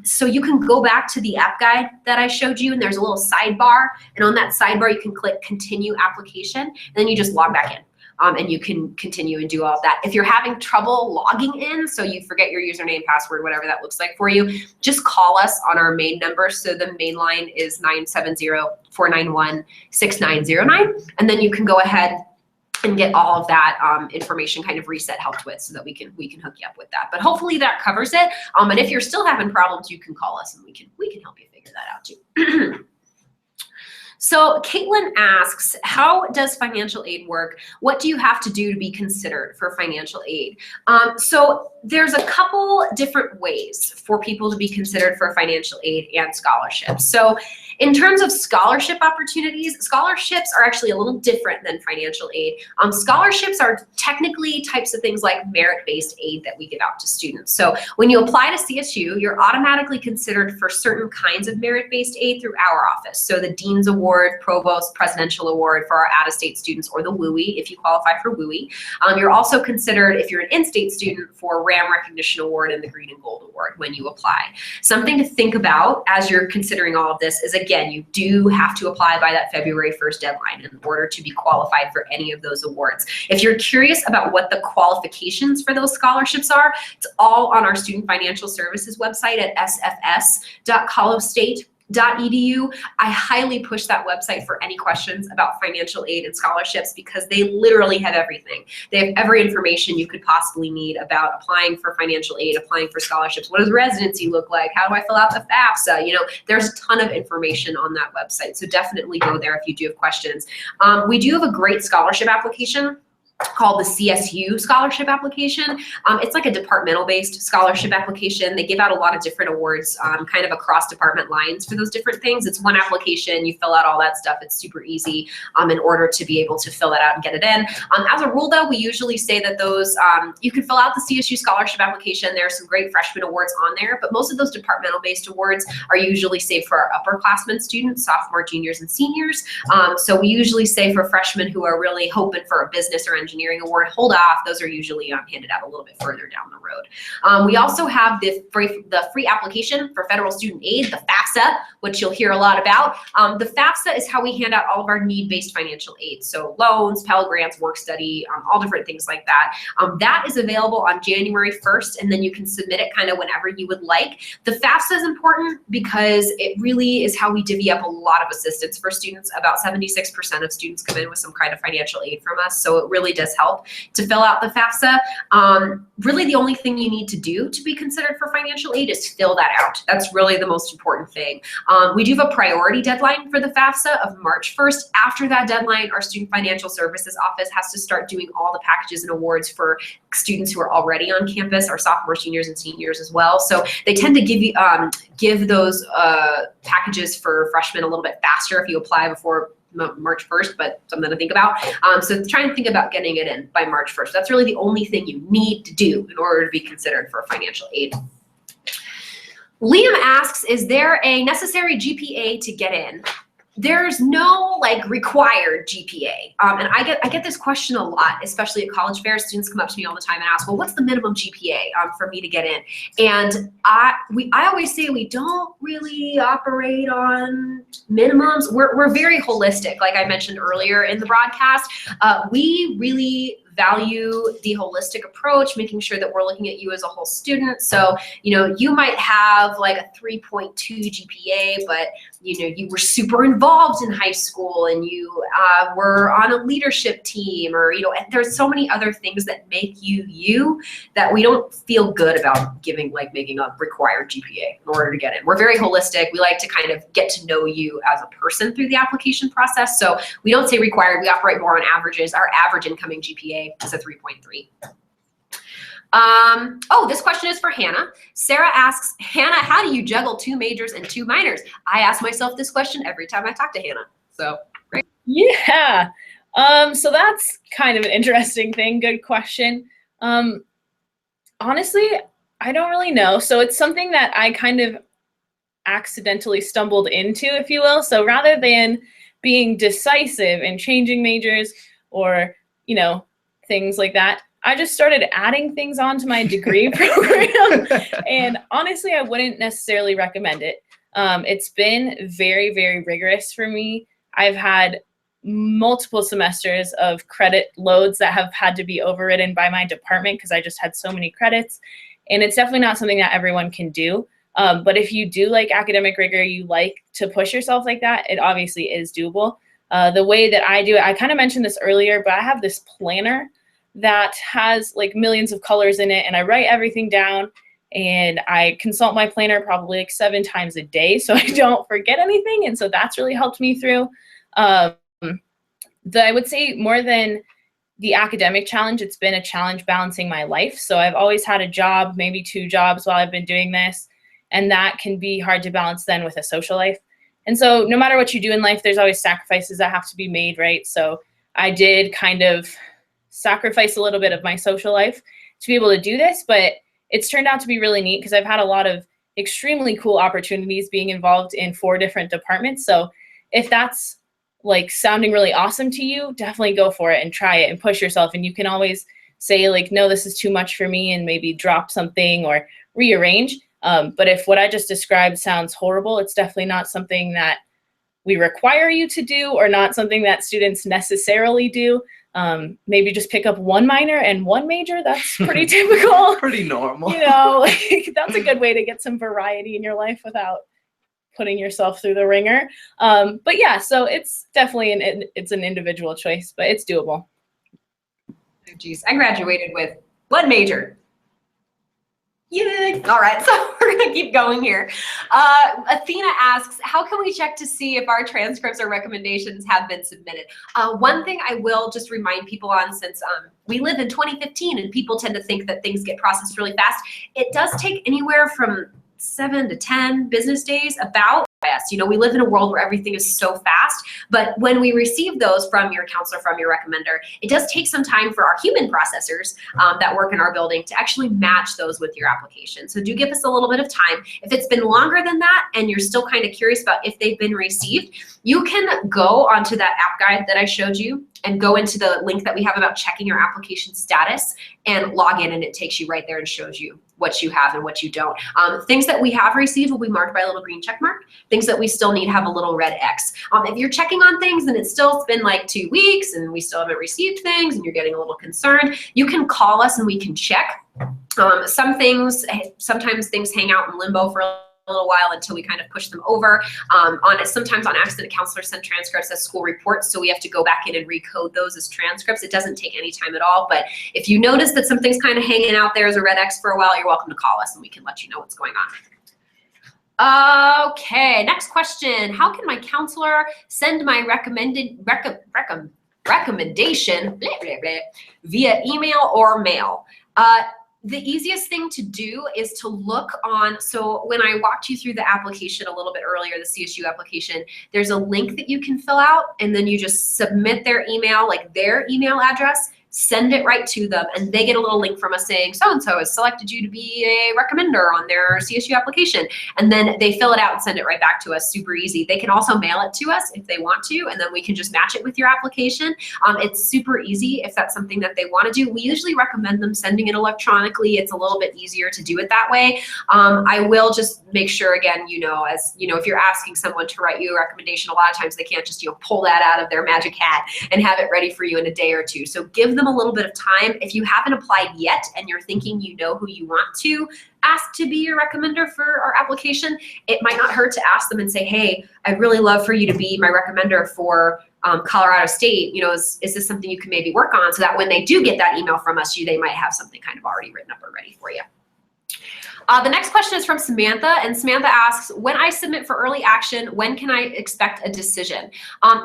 So you can go back to the app guide that I showed you, and there's a little sidebar, and on that sidebar you can click continue application, and then you just log back in. And you can continue and do all of that. If you're having trouble logging in, so you forget your username, password, whatever that looks like for you, just call us on our main number. So the main line is 970-491-6909, and then you can go ahead and get all of that information kind of reset helped with, so that we can hook you up with that. But hopefully that covers it. And if you're still having problems, you can call us and we can help you figure that out too. So Caitlin asks, how does financial aid work? What do you have to do to be considered for financial aid? So there's a couple different ways for people to be considered for financial aid and scholarships. So in terms of scholarship opportunities, scholarships are actually a little different than financial aid. Scholarships are technically types of things like merit-based aid that we give out to students. So when you apply to CSU, you're automatically considered for certain kinds of merit-based aid through our office. So the Dean's Award, Provost Presidential Award for our out-of-state students, or the WUI if you qualify for WUI. You're also considered, if you're an in-state student, for RAM Recognition Award and the Green and Gold Award when you apply. Something to think about as you're considering all of this is, again, you do have to apply by that February 1st deadline in order to be qualified for any of those awards. If you're curious about what the qualifications for those scholarships are, it's all on our Student Financial Services website at sfs.colostate.edu. I highly push that website for any questions about financial aid and scholarships, because they literally have everything. They have every information you could possibly need about applying for financial aid, applying for scholarships. What does residency look like? How do I fill out the FAFSA? You know, there's a ton of information on that website. So definitely go there if you do have questions. We do have a great scholarship application called the CSU scholarship application. It's like a departmental-based scholarship application. They give out a lot of different awards kind of across department lines for those different things. It's one application. You fill out all that stuff. It's super easy in order to be able to fill that out and get it in. As a rule, though, we usually say that those, you can fill out the CSU scholarship application. There are some great freshman awards on there, but most of those departmental-based awards are usually saved for our upperclassmen students, sophomore, juniors, and seniors. So we usually say for freshmen who are really hoping for a business or engineering award, hold off. Those are usually handed out a little bit further down the road. We also have the free application for federal student aid, the FAFSA, which you'll hear a lot about. The FAFSA is how we hand out all of our need-based financial aid. So loans, Pell Grants, work study, all different things like that. That is available on January 1st, and then you can submit it kind of whenever you would like. The FAFSA is important because it really is how we divvy up a lot of assistance for students. About 76% of students come in with some kind of financial aid from us, so it really does help to fill out the FAFSA. Really the only thing you need to do to be considered for financial aid is fill that out. That's really the most important thing. We do have a priority deadline for the FAFSA of March 1st. After that deadline, our Student Financial Services Office has to start doing all the packages and awards for students who are already on campus, our sophomores, juniors, and seniors as well. So they tend to give those packages for freshmen a little bit faster if you apply before March 1st, but something to think about. So try and think about getting it in by March 1st. That's really the only thing you need to do in order to be considered for financial aid. Liam asks, is there a necessary GPA to get in? There's no like required GPA. And I get this question a lot, especially at college fairs. Students come up to me all the time and ask, well, what's the minimum GPA for me to get in? And I always say we don't really operate on minimums. We're very holistic, like I mentioned earlier in the broadcast. We really value the holistic approach, making sure that we're looking at you as a whole student. So, you might have like a 3.2 GPA, but you were super involved in high school and you were on a leadership team, or there's so many other things that make you that we don't feel good about making a required GPA in order to get in. We're very holistic. We like to kind of get to know you as a person through the application process. So we don't say required. We operate more on averages. Our average incoming GPA is a 3.3. This question is for Hannah. Sarah asks, Hannah, how do you juggle 2 majors and 2 minors? I ask myself this question every time I talk to Hannah. So great. Yeah. So that's kind of an interesting thing. Good question. Honestly, I don't really know. So it's something that I kind of accidentally stumbled into, if you will. So rather than being decisive and changing majors or, things like that, I just started adding things onto my degree program. And honestly, I wouldn't necessarily recommend it. It's been very, very rigorous for me. I've had multiple semesters of credit loads that have had to be overridden by my department because I just had so many credits. And it's definitely not something that everyone can do. But if you do like academic rigor, you like to push yourself like that, it obviously is doable. The way that I do it, I kind of mentioned this earlier, but I have this planner that has like millions of colors in it, and I write everything down, and I consult my planner probably like 7 times a day so I don't forget anything, and so that's really helped me through. I would say more than the academic challenge, it's been a challenge balancing my life. So I've always had a job, maybe 2 jobs while I've been doing this, and that can be hard to balance then with a social life. And so no matter what you do in life, there's always sacrifices that have to be made, right? So I did kind of sacrifice a little bit of my social life to be able to do this, but it's turned out to be really neat because I've had a lot of extremely cool opportunities being involved in 4 different departments. So if that's like sounding really awesome to you, definitely go for it and try it and push yourself. And you can always say like, no, this is too much for me, and maybe drop something or rearrange. But if what I just described sounds horrible, it's definitely not something that we require you to do, or not something that students necessarily do. Maybe just pick up 1 minor and 1 major. That's pretty typical. Pretty normal. That's a good way to get some variety in your life without putting yourself through the ringer. But yeah, so it's definitely it's an individual choice, but it's doable. Oh, geez, I graduated with 1 major. Yay! All right, so we're gonna keep going here. Athena asks, how can we check to see if our transcripts or recommendations have been submitted? One thing I will just remind people on, since we live in 2015 and people tend to think that things get processed really fast, it does take anywhere from 7 to 10 business days about us. You know, we live in a world where everything is so fast, but when we receive those from your counselor, from your recommender, it does take some time for our human processors that work in our building to actually match those with your application. So do give us a little bit of time. If it's been longer than that and you're still kind of curious about if they've been received, you can go onto that app guide that I showed you and go into the link that we have about checking your application status and log in, and it takes you right there and shows you what you have and what you don't. Things that we have received will be marked by a little green check mark. Things that we still need have a little red X. If you're checking on things and it's been like 2 weeks and we still haven't received things and you're getting a little concerned, you can call us and we can check. Sometimes things hang out in limbo for a little while until we kind of push them over. Sometimes on accident, counselors send transcripts as school reports, so we have to go back in and recode those as transcripts. It doesn't take any time at all, but if you notice that something's kind of hanging out there as a red X for a while, you're welcome to call us and we can let you know what's going on. Okay, next question. How can my counselor send my recommendation via email or mail? The easiest thing to do is to look on, so when I walked you through the application a little bit earlier, the CSU application, there's a link that you can fill out and then you just submit their email, like their email address, send it right to them, and they get a little link from us saying, so-and-so has selected you to be a recommender on their CSU application. And then they fill it out and send it right back to us, super easy. They can also mail it to us if they want to, and then we can just match it with your application. It's super easy if that's something that they want to do. We usually recommend them sending it electronically. It's a little bit easier to do it that way. I will just make sure, again, if you're asking someone to write you a recommendation, a lot of times they can't just, pull that out of their magic hat and have it ready for you in a day or two. So give them a little bit of time. If you haven't applied yet and you're thinking you know who you want to ask to be your recommender for our application, it might not hurt to ask them and say, hey, I'd really love for you to be my recommender for Colorado State. Is this something you can maybe work on, so that when they do get that email from us, they might have something kind of already written up or ready for you. The next question is from Samantha, and Samantha asks, when I submit for early action, when can I expect a decision?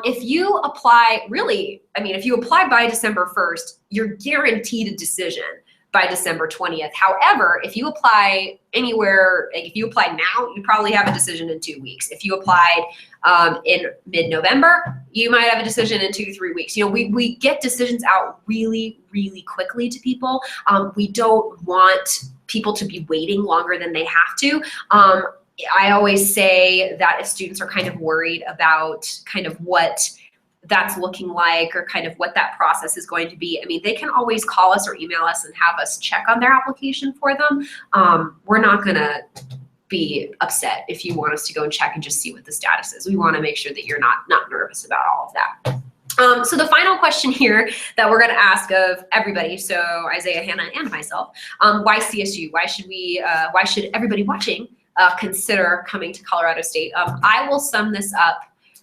If you apply by December 1st, you're guaranteed a decision by December 20th. However, if you apply anywhere, like if you apply now, you probably have a decision in 2 weeks. If you applied in mid-November, you might have a decision in 2 to 3 weeks. We get decisions out really, really quickly to people. We don't want people to be waiting longer than they have to. I always say that if students are kind of worried about kind of what that's looking like or kind of what that process is going to be, they can always call us or email us and have us check on their application for them. We're not gonna be upset if you want us to go and check and just see what the status is. We wanna make sure that you're not nervous about all of that. So the final question here that we're going to ask of everybody, so Isaiah, Hannah, and myself, why CSU? Why should everybody watching consider coming to Colorado State? I will sum this up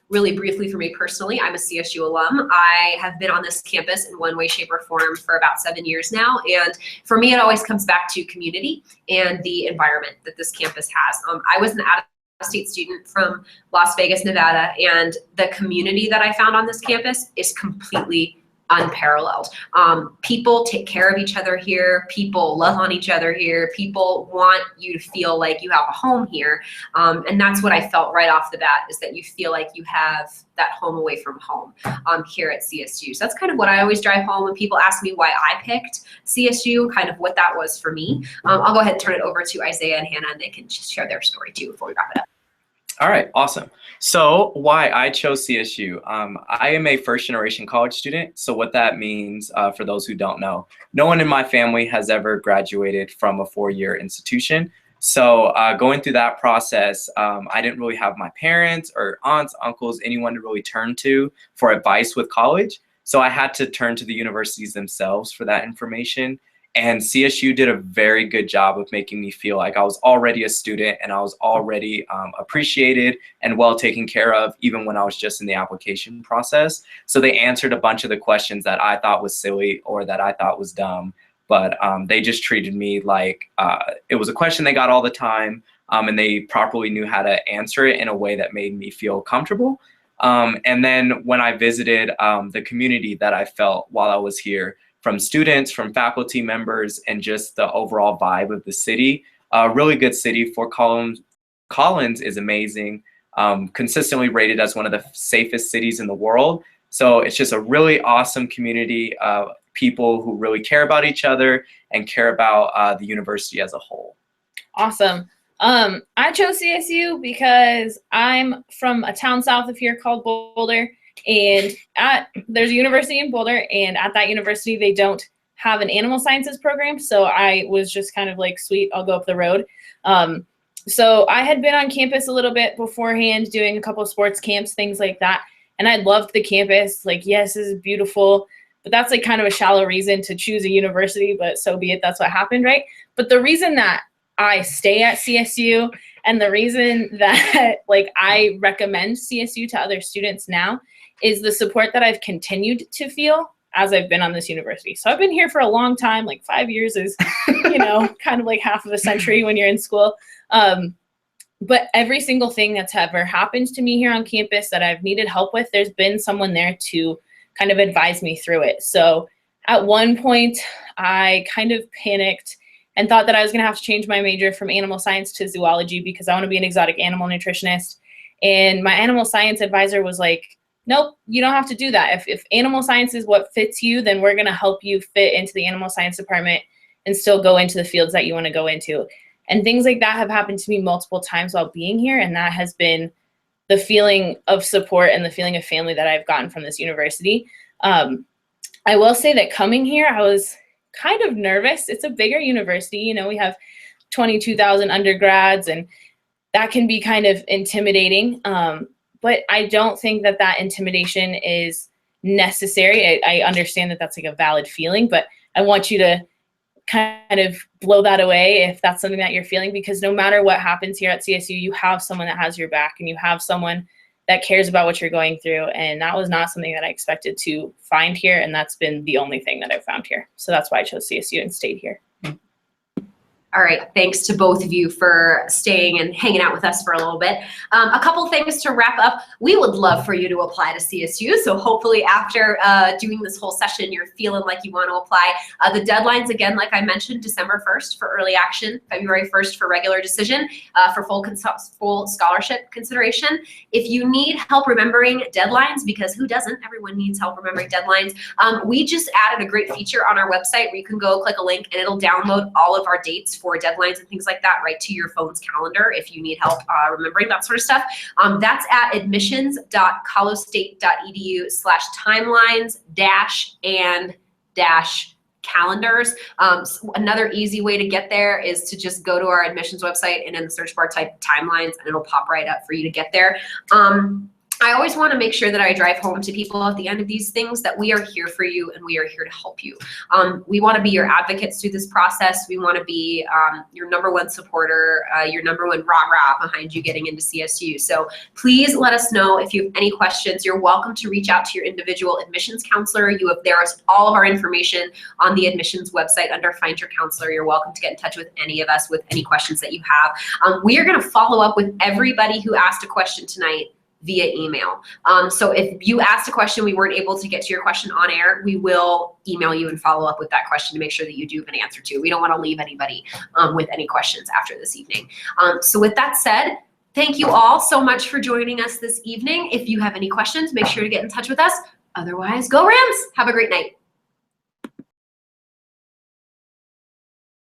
really briefly for me personally. I'm a CSU alum. I have been on this campus in one way, shape, or form for about 7 years now. And for me, it always comes back to community and the environment that this campus has. I was an out-of-state student from Las Vegas, Nevada, and the community that I found on this campus is completely unparalleled. People take care of each other here. People love on each other here. People want you to feel like you have a home here. And that's what I felt right off the bat, is that you feel like you have that home away from home here at CSU. So that's kind of what I always drive home when people ask me why I picked CSU, kind of what that was for me. I'll go ahead and turn it over to Isaiah and Hannah, and they can just share their story too before we wrap it up. All right, awesome. So why I chose CSU. I am a first generation college student. So what that means, for those who don't know, no one in my family has ever graduated from a 4-year institution. So going through that process, I didn't really have my parents or aunts, uncles, anyone to really turn to for advice with college. So I had to turn to the universities themselves for that information. And CSU did a very good job of making me feel like I was already a student and I was already appreciated and well taken care of, even when I was just in the application process. So they answered a bunch of the questions that I thought was silly or that I thought was dumb, but they just treated me like it was a question they got all the time, and they properly knew how to answer it in a way that made me feel comfortable. And then when I visited the community that I felt while I was here, from students, from faculty members, and just the overall vibe of the city. A really good city. Fort Collins is amazing. consistently rated as one of the safest cities in the world. So it's just a really awesome community of people who really care about each other and care about the university as a whole. Awesome. I chose CSU because I'm from a town south of here called Boulder, and there's a university in Boulder, and at that university they don't have an animal sciences program, so I was just kind of like, sweet, I'll go up the road. So I had been on campus a little bit beforehand, doing a couple of sports camps, things like that, and I loved the campus. Like, yes, this is beautiful, but that's like kind of a shallow reason to choose a university, but so be it, that's what happened, right? But the reason that I stay at CSU and the reason that like I recommend CSU to other students now is the support that I've continued to feel as I've been on this university. So I've been here for a long time, like 5 years is, you know, kind of like half of a century when you're in school. But every single thing that's ever happened to me here on campus that I've needed help with, there's been someone there to kind of advise me through it. So at one point I kind of panicked and thought that I was gonna have to change my major from animal science to zoology because I wanna be an exotic animal nutritionist. And my animal science advisor was like, nope, you don't have to do that. If animal science is what fits you, then we're gonna help you fit into the animal science department and still go into the fields that you wanna go into. And things like that have happened to me multiple times while being here, and that has been the feeling of support and the feeling of family that I've gotten from this university. I will say that coming here, I was kind of nervous. It's a bigger university, you know, we have 22,000 undergrads, and that can be kind of intimidating. But I don't think that that intimidation is necessary. I understand that that's like a valid feeling, but I want you to kind of blow that away if that's something that you're feeling, because no matter what happens here at CSU, you have someone that has your back and you have someone that cares about what you're going through. And that was not something that I expected to find here. And that's been the only thing that I've found here. So that's why I chose CSU and stayed here. All right, thanks to both of you for staying and hanging out with us for a little bit. A couple things to wrap up. We would love for you to apply to CSU. So hopefully after doing this whole session, you're feeling like you want to apply. The deadline's, again, like I mentioned, December 1st for early action, February 1st for regular decision, for full scholarship consideration. If you need help remembering deadlines, because who doesn't? Everyone needs help remembering deadlines. We just added a great feature on our website where you can go click a link and it'll download all of our dates for deadlines and things like that right to your phone's calendar if you need help remembering that sort of stuff. That's at admissions.colostate.edu/timelines-and-calendars. Another easy way to get there is to just go to our admissions website and in the search bar type timelines and it'll pop right up for you to get there. I always want to make sure that I drive home to people at the end of these things that we are here for you and we are here to help you. We want to be your advocates through this process. We want to be your number one supporter, your number one rah-rah behind you getting into CSU. So please let us know if you have any questions. You're welcome to reach out to your individual admissions counselor. There's all of our information on the admissions website under Find Your Counselor. You're welcome to get in touch with any of us with any questions that you have. We are going to follow up with everybody who asked a question tonight via email. So if you asked a question, we weren't able to get to your question on air, we will email you and follow up with that question to make sure that you do have an answer to. We don't want to leave anybody with any questions after this evening. So with that said, thank you all so much for joining us this evening. If you have any questions, make sure to get in touch with us. Otherwise, go Rams! Have a great night.